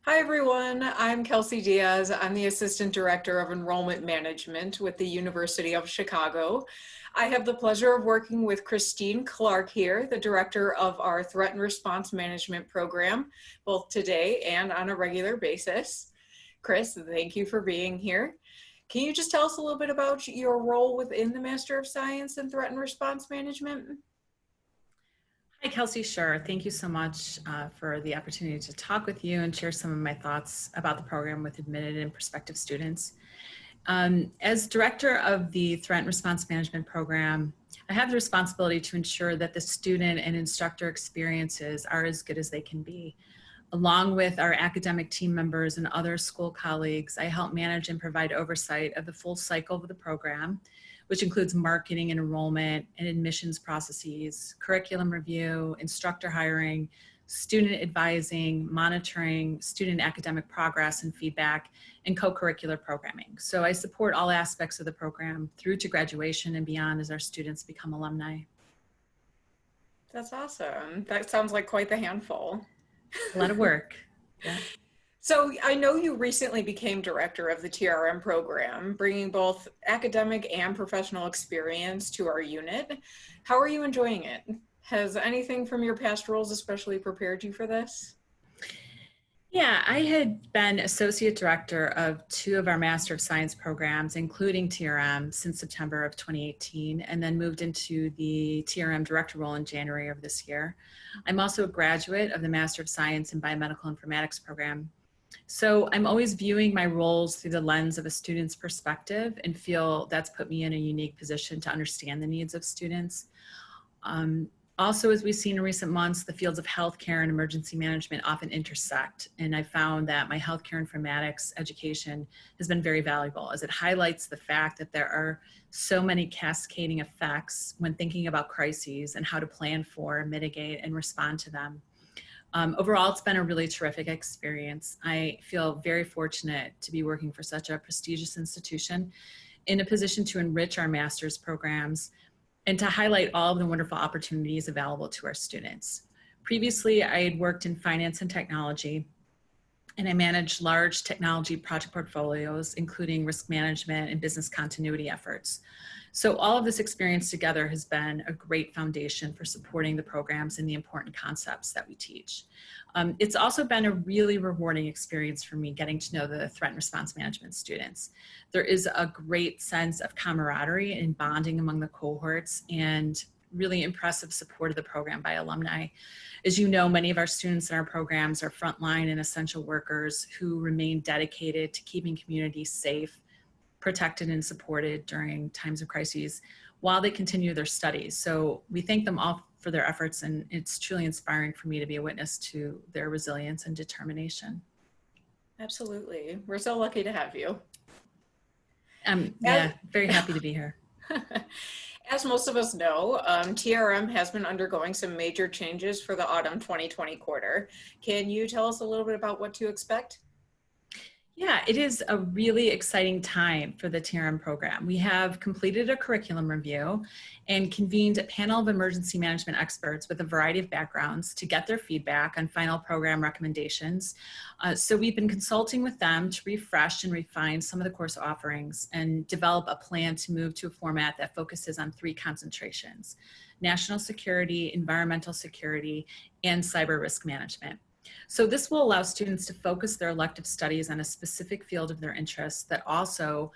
Hi everyone, I'm Kelsey Diaz. I'm the Assistant Director of Enrollment Management with the University of Chicago. I have the pleasure of working with Christine Clark here, the Director of our Threat and Response Management Program, both today and on a regular basis. Chris, thank you for being here. Can you just tell us a little bit about your role within the Master of Science in Threat and Response Management? Hi, Kelsey. Sure. Thank you so much for the opportunity to talk with you and share some of my thoughts about the program with admitted and prospective students. As director of the Threat and Response Management Program, I have the responsibility to ensure that the student and instructor experiences are as good as they can be. Along with our academic team members and other school colleagues, I help manage and provide oversight of the full cycle of the program, which includes marketing and enrollment and admissions processes, curriculum review, instructor hiring, student advising, monitoring, student academic progress and feedback, and co-curricular programming. So I support all aspects of the program through to graduation and beyond as our students become alumni. That's awesome. That sounds like quite the handful. A lot of work. Yeah. So I know you recently became director of the TRM program, bringing both academic and professional experience to our unit. How are you enjoying it? Has anything from your past roles especially prepared you for this? Yeah, I had been associate director of two of our Master of Science programs, including TRM, since September of 2018, and then moved into the TRM director role in January of this year. I'm also a graduate of the Master of Science in Biomedical Informatics program. So I'm always viewing my roles through the lens of a student's perspective and feel that's put me in a unique position to understand the needs of students. Also, as we've seen in recent months, the fields of healthcare and emergency management often intersect. And I found that my healthcare informatics education has been very valuable as it highlights the fact that there are so many cascading effects when thinking about crises and how to plan for, mitigate, and respond to them. Overall, it's been a really terrific experience. I feel very fortunate to be working for such a prestigious institution in a position to enrich our master's programs and to highlight all of the wonderful opportunities available to our students. Previously, I had worked in finance and technology, and I managed large technology project portfolios, including risk management and business continuity efforts. So all of this experience together has been a great foundation for supporting the programs and the important concepts that we teach. It's also been a really rewarding experience for me getting to know the threat and response management students. There is a great sense of camaraderie and bonding among the cohorts and really impressive support of the program by alumni. As you know, many of our students in our programs are frontline and essential workers who remain dedicated to keeping communities safe, protected, and supported during times of crises while they continue their studies. So we thank them all for their efforts, and it's truly inspiring for me to be a witness to their resilience and determination. Absolutely. We're so lucky to have you. As, Yeah, very happy to be here. as most of us know, TRM has been undergoing some major changes for the autumn 2020 quarter. Can you tell us a little bit about what to expect? Yeah, it is a really exciting time for the TRM program. We have completed a curriculum review and convened a panel of emergency management experts with a variety of backgrounds to get their feedback on final program recommendations. So we've been consulting with them to refresh and refine some of the course offerings and develop a plan to move to a format that focuses on three concentrations: national security, environmental security, and cyber risk management. So this will allow students to focus their elective studies on a specific field of their interest that also,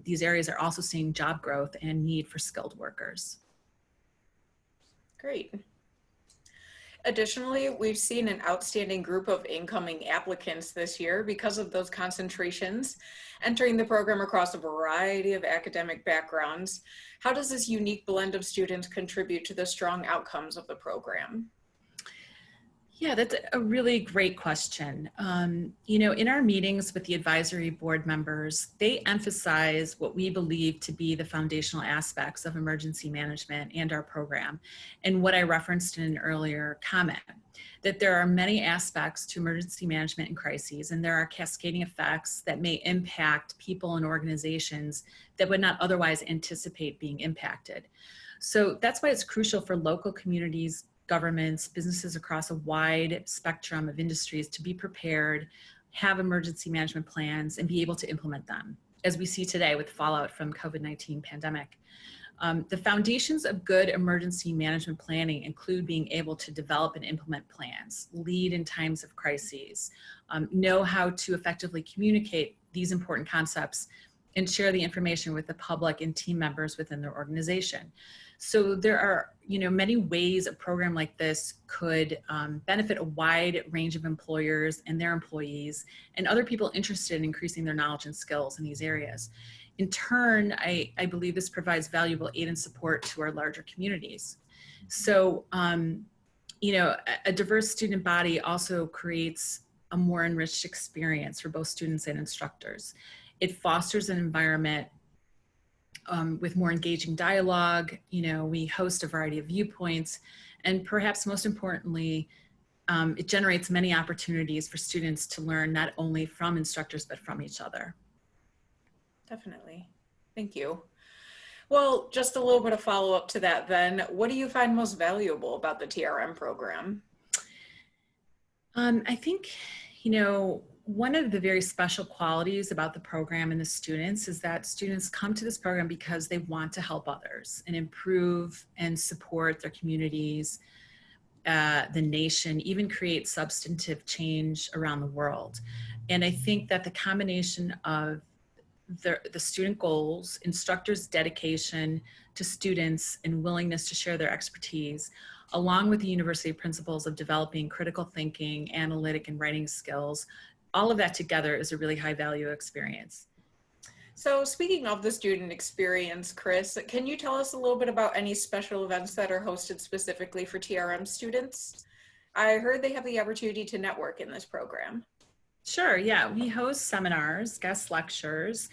these areas are also seeing job growth and need for skilled workers. Great. Additionally, we've seen an outstanding group of incoming applicants this year because of those concentrations, entering the program across a variety of academic backgrounds. How does this unique blend of students contribute to the strong outcomes of the program? Yeah, that's a really great question. In our meetings with the advisory board members, they emphasize what we believe to be the foundational aspects of emergency management and our program, and what I referenced in an earlier comment, that there are many aspects to emergency management and crises, and there are cascading effects that may impact people and organizations that would not otherwise anticipate being impacted. So that's why it's crucial for local communities, governments, businesses across a wide spectrum of industries to be prepared have emergency management plans, and be able to implement them, as we see today with fallout from COVID-19 pandemic. The foundations of good emergency management planning include being able to develop and implement plans, lead in times of crises, know how to effectively communicate these important concepts, and share the information with the public and team members within their organization. So there are, many ways a program like this could benefit a wide range of employers and their employees and other people interested in increasing their knowledge and skills in these areas. In turn, I believe this provides valuable aid and support to our larger communities. So, a diverse student body also creates a more enriched experience for both students and instructors. It fosters an environment with more engaging dialogue. We host a variety of viewpoints, and perhaps most importantly, it generates many opportunities for students to learn not only from instructors, but from each other. Definitely. Thank you. Well, just a little bit of follow-up to that then. What do you find most valuable about the TRM program? I think, one of the very special qualities about the program and the students is that students come to this program because they want to help others and improve and support their communities, the nation, even create substantive change around the world. And I think that the combination of the student goals, instructors' dedication to students and willingness to share their expertise, along with the university principles of developing critical thinking, analytic, and writing skills, all of that together is a really high value experience. So speaking of the student experience, Chris, can you tell us a little bit about any special events that are hosted specifically for TRM students? I heard they have the opportunity to network in this program. Sure, yeah. We host seminars, guest lectures,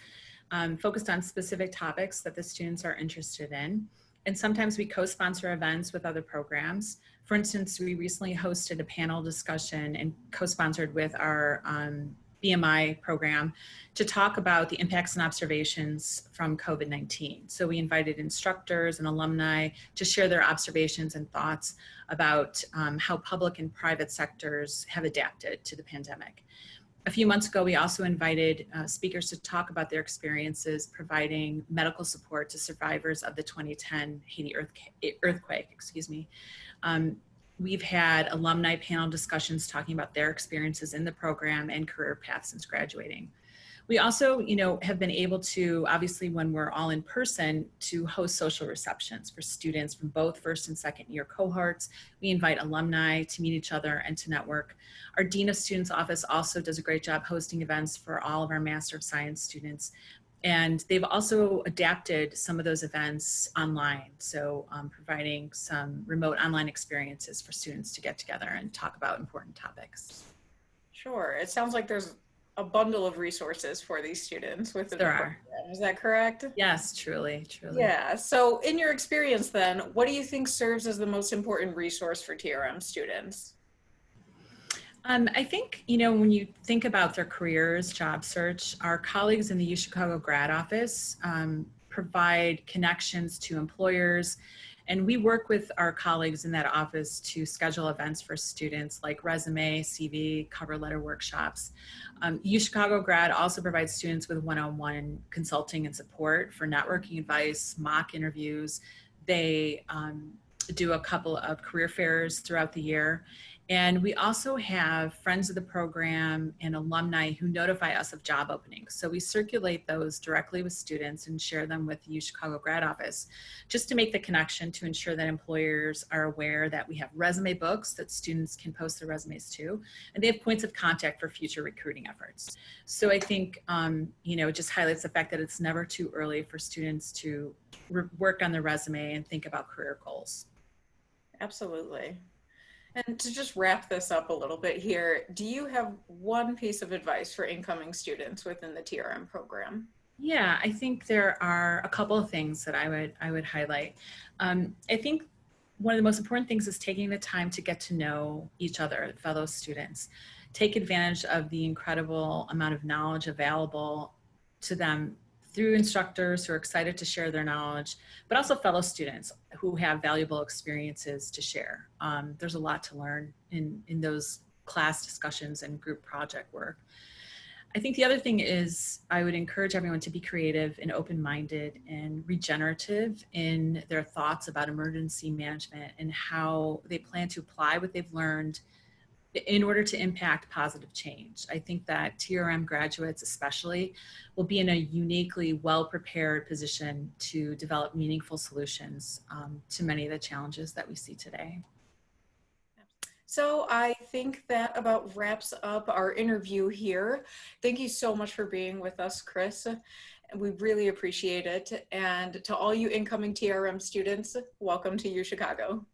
focused on specific topics that the students are interested in. And sometimes we co-sponsor events with other programs. For instance, we recently hosted a panel discussion and co-sponsored with our BMI program to talk about the impacts and observations from COVID-19. So we invited instructors and alumni to share their observations and thoughts about how public and private sectors have adapted to the pandemic. A few months ago, we also invited speakers to talk about their experiences providing medical support to survivors of the 2010 Haiti earthquake. We've had alumni panel discussions talking about their experiences in the program and career paths since graduating. We also, have been able to, obviously when we're all in person, to host social receptions for students from both first and second year cohorts. We invite alumni to meet each other and to network. Our Dean of Students office also does a great job hosting events for all of our Master of Science students. And they've also adapted some of those events online. So providing some remote online experiences for students to get together and talk about important topics. Sure, it sounds like there's a bundle of resources for these students within the program. Is that correct? Yes, truly. Yeah, so in your experience then, what do you think serves as the most important resource for TRM students? I think, when you think about their careers, job search, our colleagues in the UChicago grad office provide connections to employers. And we work with our colleagues in that office to schedule events for students like resume, CV, cover letter workshops. UChicago grad also provides students with one-on-one consulting and support for networking advice, mock interviews. They do a couple of career fairs throughout the year. And we also have friends of the program and alumni who notify us of job openings. So we circulate those directly with students and share them with the UChicago grad office, just to make the connection to ensure that employers are aware that we have resume books that students can post their resumes to, and they have points of contact for future recruiting efforts. So I think, it just highlights the fact that it's never too early for students to work on their resume and think about career goals. Absolutely. And to just wrap this up a little bit here, do you have one piece of advice for incoming students within the TRM program? Yeah, I think there are a couple of things that I would highlight. I think one of the most important things is taking the time to get to know each other, fellow students. Take advantage of the incredible amount of knowledge available to them through instructors who are excited to share their knowledge, but also fellow students who have valuable experiences to share. There's a lot to learn in those class discussions and group project work. I think the other thing is I would encourage everyone to be creative and open-minded and regenerative in their thoughts about emergency management and how they plan to apply what they've learned in order to impact positive change. I think that TRM graduates especially will be in a uniquely well-prepared position to develop meaningful solutions to many of the challenges that we see today. So I think that about wraps up our interview here. Thank you so much for being with us, Chris. We really appreciate it. And to all you incoming TRM students, welcome to UChicago.